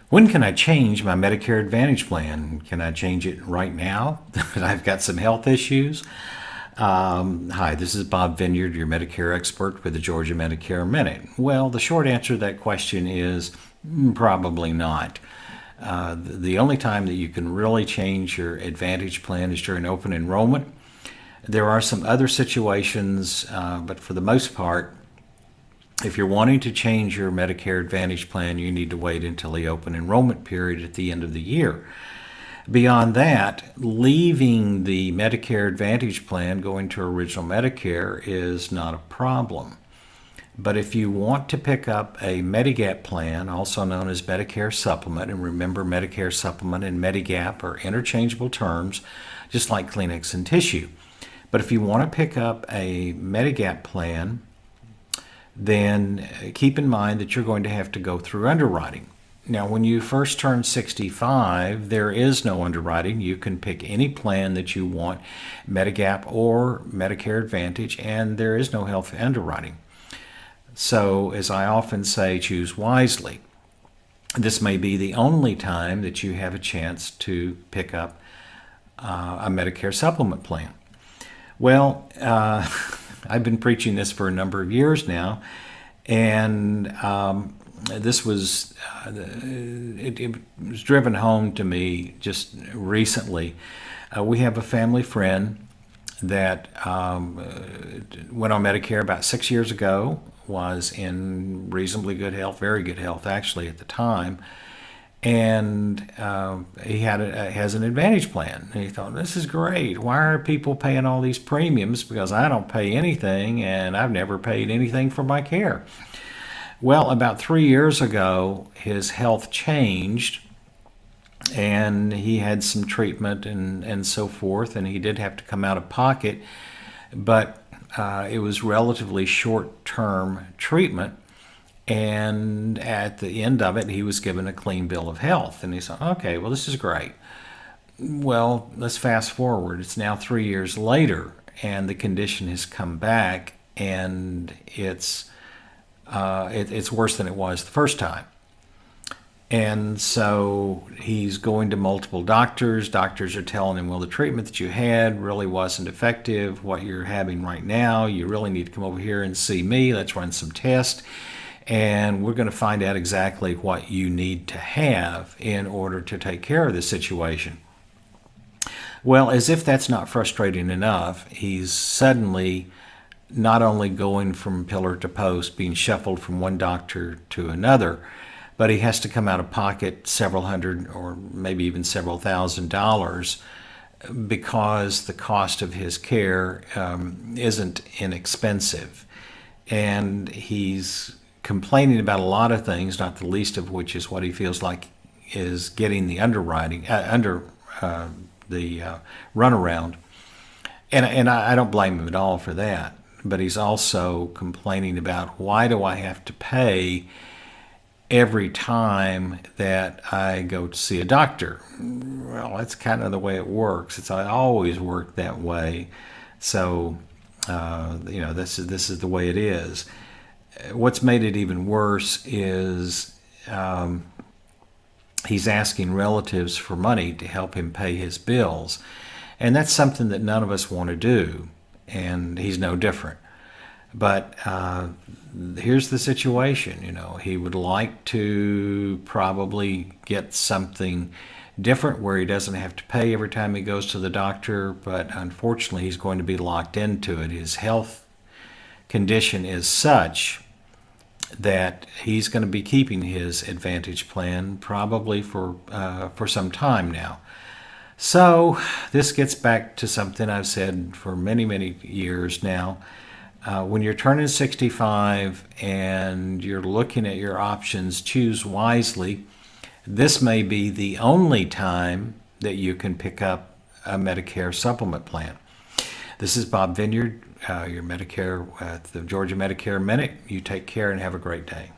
When can I change my Medicare Advantage plan? Can I change it right now? I've got some health issues. Hi, this is Bob Vineyard, your Medicare expert with the Georgia Medicare Minute. Well, the short answer to that question is probably not. The only time that you can really change your Advantage plan is during open enrollment. There are some other situations, but for the most part, if you're wanting to change your Medicare Advantage plan, you need to wait until the open enrollment period at the end of the year. Beyond that, leaving the Medicare Advantage plan, going to Original Medicare, is not a problem. But if you want to pick up a Medigap plan, also known as Medicare Supplement, and remember Medicare Supplement and Medigap are interchangeable terms, just like Kleenex and tissue. But if you want to pick up a Medigap plan, then keep in mind that you're going to have to go through underwriting. Now, when you first turn 65, there is no underwriting. You can pick any plan that you want, Medigap or Medicare Advantage, and there is no health underwriting. So, as I often say, choose wisely. This may be the only time that you have a chance to pick up a Medicare supplement plan. Well, I've been preaching this for a number of years now, and this was it was driven home to me just recently. We have a family friend that went on Medicare about 6 years ago, was in reasonably good health, very good health actually at the time, and he has an Advantage plan. And he thought, this is great. Why are people paying all these premiums? Because I don't pay anything, and I've never paid anything for my care. Well, about 3 years ago, his health changed, and he had some treatment and so forth, and he did have to come out of pocket, but it was relatively short-term treatment. And at the end of it, he was given a clean bill of health. And he said, okay, well, this is great. Well, let's fast forward. It's now 3 years later, and the condition has come back, and it's worse than it was the first time. And so he's going to multiple doctors. Doctors are telling him, well, the treatment that you had really wasn't effective. What you're having right now, you really need to come over here and see me. Let's run some tests. And we're going to find out exactly what you need to have in order to take care of the situation. Well, as if that's not frustrating enough, he's suddenly not only going from pillar to post, being shuffled from one doctor to another, but he has to come out of pocket several hundred or maybe even several $1,000s because the cost of his care isn't inexpensive. And he's complaining about a lot of things, not the least of which is what he feels like is getting the underwriting the runaround, and I don't blame him at all for that. But he's also complaining about, why do I have to pay every time that I go to see a doctor? Well, that's kind of the way it works. It's always worked that way. So this is the way it is. What's made it even worse is he's asking relatives for money to help him pay his bills. And that's something that none of us want to do, and he's no different. But here's the situation. He would like to probably get something different where he doesn't have to pay every time he goes to the doctor, but unfortunately he's going to be locked into it. His health condition is such that he's going to be keeping his Advantage plan probably for some time now. So this gets back to something I've said for many, many years now. When you're turning 65 and you're looking at your options, choose wisely. This may be the only time that you can pick up a Medicare supplement plan. This is Bob Vineyard, your Medicare, the Georgia Medicare Minute. You take care and have a great day.